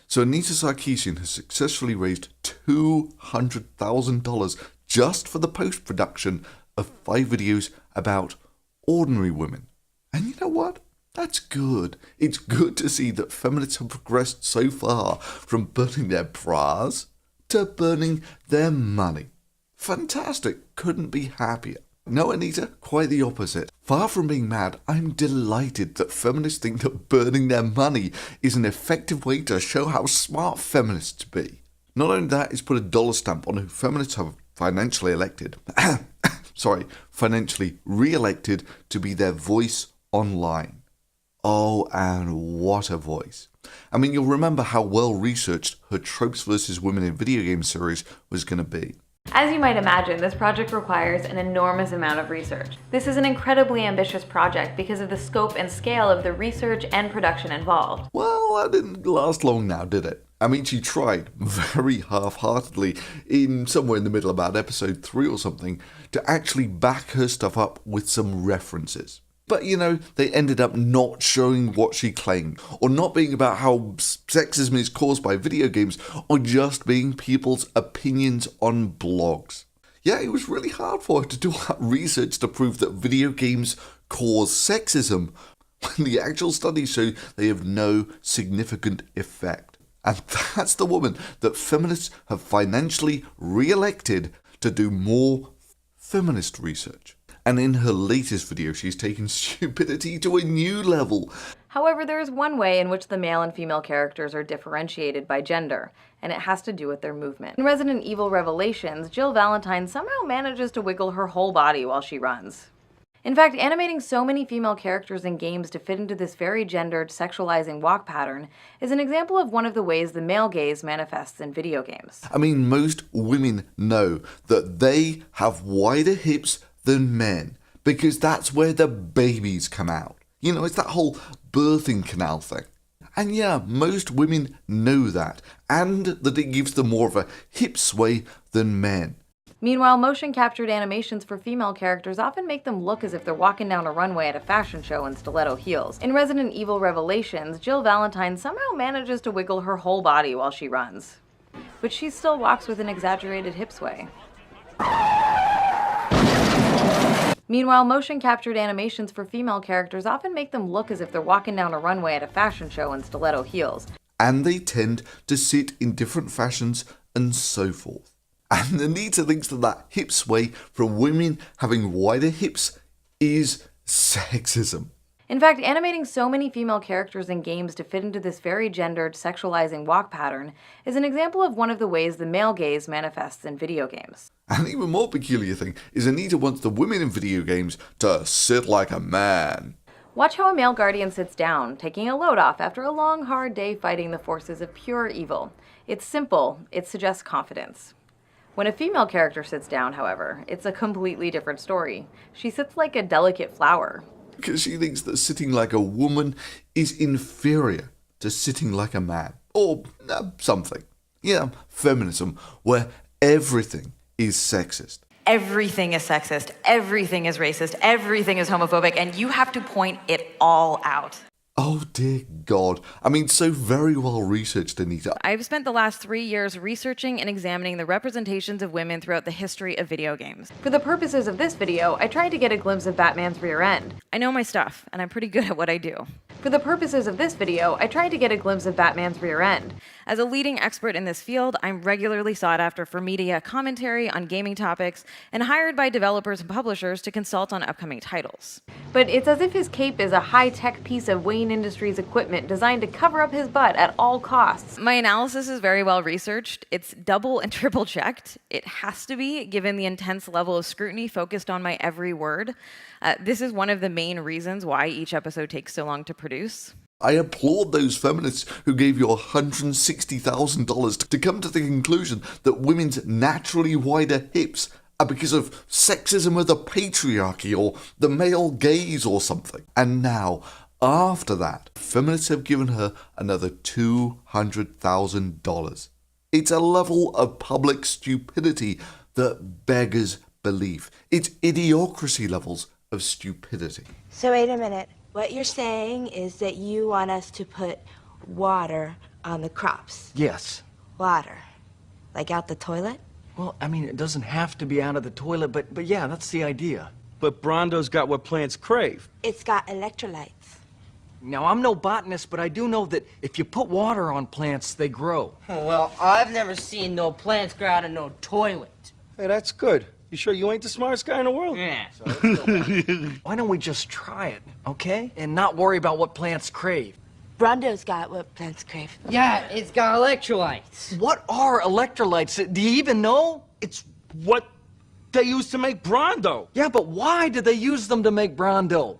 So Anita Sarkeesian has successfully raised $200,000 just for the post-production of 5 videos about ordinary women. And you know what? That's good. It's good to see that feminists have progressed so far from burning their bras to burning their money. Fantastic. Couldn't be happier. No, Anita, quite the opposite. Far from being mad, I'm delighted that feminists think that burning their money is an effective way to show how smart feminists be. Not only that, it's put a dollar stamp on who feminists have financially elected. Financially re-elected to be their voice online. Oh, and what a voice. I mean, you'll remember how well researched her Tropes vs. Women in Video Game series was going to be. As you might imagine, this project requires an enormous amount of research. This is an incredibly ambitious project because of the scope and scale of the research and production involved. Well, that didn't last long now, did it? I mean, she tried very half-heartedly in somewhere in the middle, about episode 3 or something, to actually back her stuff up with some references. But, you know, they ended up not showing what she claimed, or not being about how sexism is caused by video games, or just being people's opinions on blogs. Yeah, it was really hard for her to do all that research to prove that video games cause sexism, when the actual studies show they have no significant effect. And that's the woman that feminists have financially re-elected to do more feminist research. And in her latest video, she's taken stupidity to a new level. However, there is one way in which the male and female characters are differentiated by gender, and it has to do with their movement. In Resident Evil Revelations, Jill Valentine somehow manages to wiggle her whole body while she runs. In fact, animating so many female characters in games to fit into this very gendered, sexualizing walk pattern is an example of one of the ways the male gaze manifests in video games. I mean, most women know that they have wider hips than men, because that's where the babies come out. You know, it's that whole birthing canal thing. And yeah, most women know that, and that it gives them more of a hip sway than men. Meanwhile, motion-captured animations for female characters often make them look as if they're walking down a runway at a fashion show in stiletto heels. In Resident Evil Revelations, Jill Valentine somehow manages to wiggle her whole body while she runs. But she still walks with an exaggerated hip sway. Meanwhile, motion-captured animations for female characters often make them look as if they're walking down a runway at a fashion show in stiletto heels. And they tend to sit in different fashions and so forth. And Anita thinks that hip sway from women having wider hips is sexism. In fact, animating so many female characters in games to fit into this very gendered, sexualizing walk pattern is an example of one of the ways the male gaze manifests in video games. An even more peculiar thing is Anita wants the women in video games to sit like a man. Watch how a male guardian sits down, taking a load off after a long, hard day fighting the forces of pure evil. It's simple, it suggests confidence. When a female character sits down, however, it's a completely different story. She sits like a delicate flower. Because she thinks that sitting like a woman is inferior to sitting like a man. Or something. Yeah, feminism, where everything is sexist. Everything is sexist, everything is racist, everything is homophobic, and you have to point it all out. Oh dear God. I mean, so very well researched, Anita. I've spent the last 3 years researching and examining the representations of women throughout the history of video games. For the purposes of this video, I tried to get a glimpse of Batman's rear end. I know my stuff, and I'm pretty good at what I do. For the purposes of this video, I tried to get a glimpse of Batman's rear end. As a leading expert in this field, I'm regularly sought after for media commentary on gaming topics and hired by developers and publishers to consult on upcoming titles. But it's as if his cape is a high-tech piece of Wayne Industries equipment designed to cover up his butt at all costs. My analysis is very well researched. It's double and triple checked. It has to be, given the intense level of scrutiny focused on my every word. This is one of the main reasons why each episode takes so long to produce. I applaud those feminists who gave you $160,000 to come to the conclusion that women's naturally wider hips are because of sexism or the patriarchy or the male gaze or something. And now, after that, feminists have given her another $200,000. It's a level of public stupidity that beggars belief. It's idiocracy levels of stupidity. So wait a minute. What you're saying is that you want us to put water On the crops. Yes. Water. Like out the toilet? Well, I mean, it doesn't have to be out of the toilet, but yeah, that's the idea. But Brondo's got what plants crave. It's got electrolytes. Now, I'm no botanist, but I do know that if you put water on plants, they grow. Well, I've never seen no plants grow out of no toilet. Hey, that's good. You sure you ain't the smartest guy in the world? Yeah. Why don't we just try it, okay? And not worry about what plants crave. Brondo's got what plants crave. Yeah, it's got electrolytes. What are electrolytes? Do you even know? It's what they use to make Brondo. Yeah, but why did they use them to make Brondo?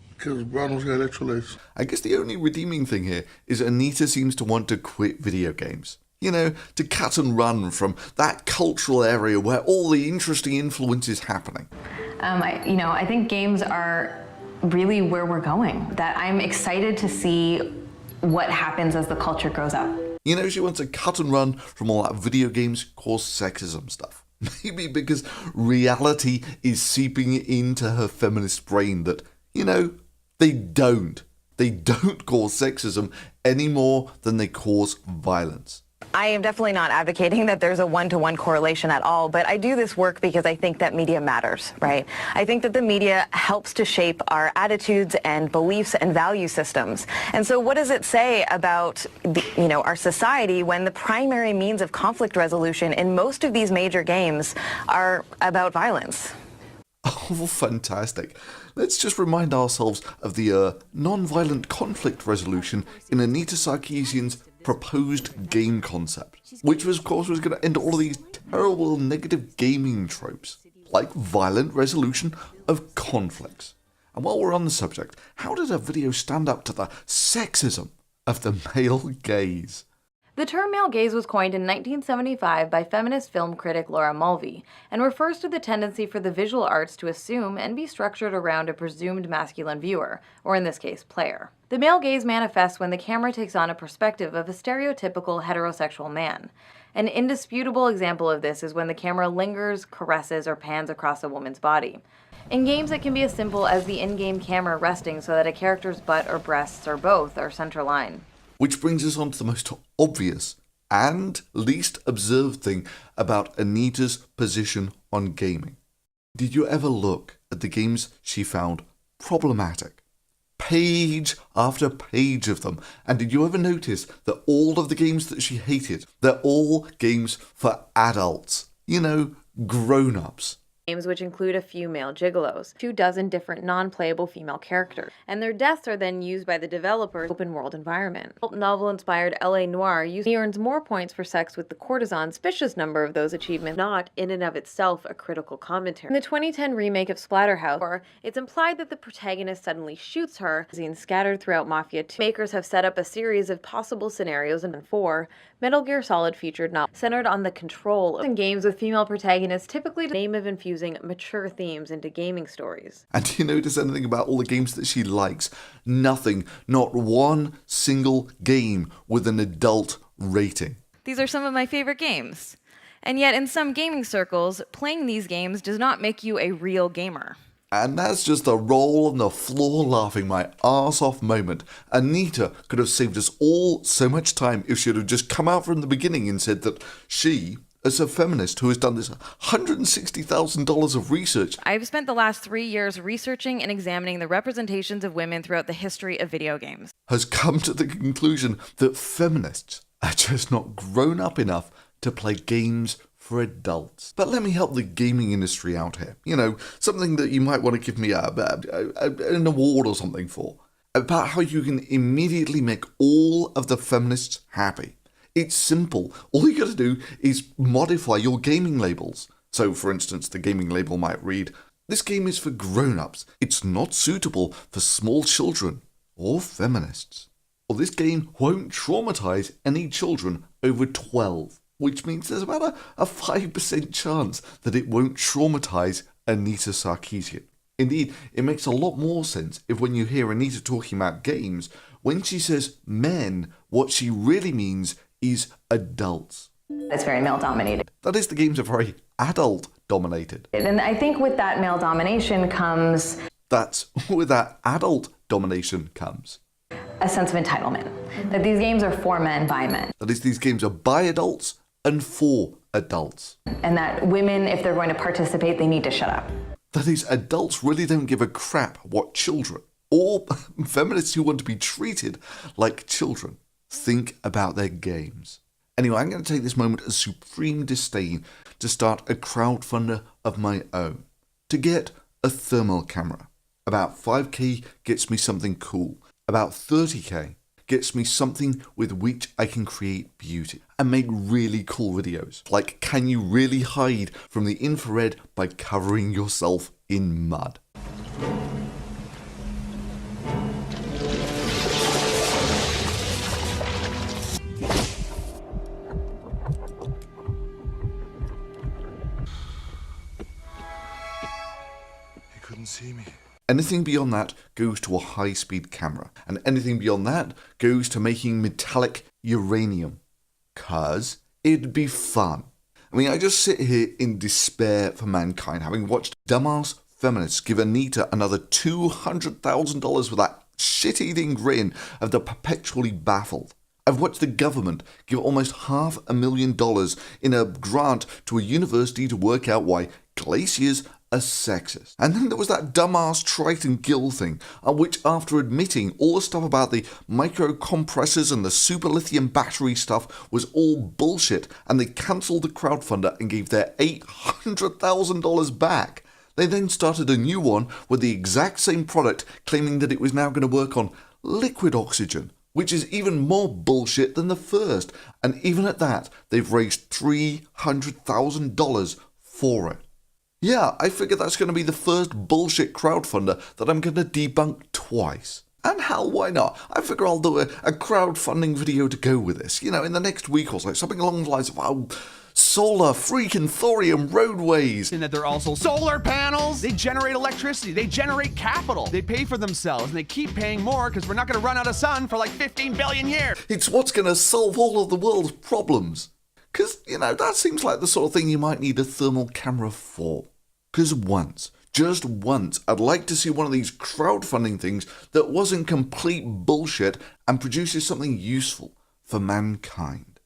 Because Brondo's got electrolytes. I guess the only redeeming thing here is Anita seems to want to quit video games. You know, to cut and run from that cultural area where all the interesting influence is happening. I think games are really where we're going. That I'm excited to see what happens as the culture grows up. You know, she wants to cut and run from all that video games cause sexism stuff. Maybe because reality is seeping into her feminist brain that, you know, they don't cause sexism any more than they cause violence. I am definitely not advocating that there's a one-to-one correlation at all, but I do this work because I think that media matters, right? I think that the media helps to shape our attitudes and beliefs and value systems. And so what does it say about our society when the primary means of conflict resolution in most of these major games are about violence? Oh, fantastic. Let's just remind ourselves of the non-violent conflict resolution in Anita Sarkeesian's proposed game concept, which was, of course, was going to end all of these terrible negative gaming tropes, like violent resolution of conflicts. And while we're on the subject, how did a video stand up to the sexism of the male gaze? The term male gaze was coined in 1975 by feminist film critic Laura Mulvey and refers to the tendency for the visual arts to assume and be structured around a presumed masculine viewer, or in this case, player. The male gaze manifests when the camera takes on a perspective of a stereotypical heterosexual man. An indisputable example of this is when the camera lingers, caresses, or pans across a woman's body. In games, it can be as simple as the in-game camera resting so that a character's butt or breasts or both are center-line. Which brings us on to the most obvious and least observed thing about Anita's position on gaming. Did you ever look at the games she found problematic? Page after page of them. And did you ever notice that all of the games that she hated, they're all games for adults? You know, grown-ups. Games which include a few male gigolos, 24 different non-playable female characters, and their deaths are then used by the developer's open-world environment. Novel-inspired LA Noire earns more points for sex with the courtesan, suspicious number of those achievements, not in and of itself a critical commentary. In the 2010 remake of Splatterhouse, it's implied that the protagonist suddenly shoots her, scenes scattered throughout Mafia 2. Makers have set up a series of possible scenarios, and 4, Metal Gear Solid featured novel centered on the control in games with female protagonists, typically the aim of infusing mature themes into gaming stories. And do you notice anything about all the games that she likes? Nothing, not one single game with an adult rating. These are some of my favorite games. And yet in some gaming circles, playing these games does not make you a real gamer. And that's just a roll on the floor laughing my arse off moment. Anita could have saved us all so much time if she had just come out from the beginning and said that she, as a feminist who has done this $160,000 of research. I've spent the last 3 years researching and examining the representations of women throughout the history of video games. Has come to the conclusion that feminists are just not grown up enough to play games for adults. But let me help the gaming industry out here. You know, something that you might want to give me an award or something for. About how you can immediately make all of the feminists happy. It's simple. All you got to do is modify your gaming labels. So, for instance, the gaming label might read, "This game is for grown-ups. It's not suitable for small children or feminists." Or this game won't traumatize any children over 12. Which means there's about a 5% chance that it won't traumatize Anita Sarkeesian. Indeed, it makes a lot more sense if when you hear Anita talking about games, when she says men, what she really means is adults. It's very male-dominated. That is, the games are very adult-dominated. And I think with that male domination comes... That's where that adult domination comes. a sense of entitlement, that these games are for men by men. That is, these games are by adults and for adults. And that women, if they're going to participate, they need to shut up. That is, adults really don't give a crap what children, or feminists who want to be treated like children, think about their games. Anyway, I'm going to take this moment of supreme disdain to start a crowdfunder of my own, to get a thermal camera. About 5k gets me something cool. About 30k gets me something with which I can create beauty and make really cool videos. Like, can you really hide from the infrared by covering yourself in mud? He couldn't see me. Anything beyond that goes to a high-speed camera, and anything beyond that goes to making metallic uranium, 'cause it'd be fun. I mean, I just sit here in despair for mankind, having watched dumbass feminists give Anita another $200,000 for that shit-eating grin of the perpetually baffled. I've watched the government give almost $500,000 in a grant to a university to work out why glaciers are sexist. And then there was that dumbass Triton Gill thing, on which, after admitting all the stuff about the micro compressors and the super lithium battery stuff was all bullshit, and they cancelled the crowdfunder and gave their $800,000 back. They then started a new one with the exact same product, claiming that it was now going to work on liquid oxygen, which is even more bullshit than the first. And even at that, they've raised $300,000 for it. Yeah, I figure that's going to be the first bullshit crowdfunder that I'm going to debunk twice. And hell, why not? I figure I'll do a crowdfunding video to go with this, you know, in the next week or so, something along the lines of, oh, solar freaking thorium roadways. And that they're also solar panels. They generate electricity. They generate capital. They pay for themselves, and they keep paying more because we're not going to run out of sun for like 15 billion years. It's what's going to solve all of the world's problems. Because, you know, that seems like the sort of thing you might need a thermal camera for. Because once, just once, I'd like to see one of these crowdfunding things that wasn't complete bullshit and produces something useful for mankind.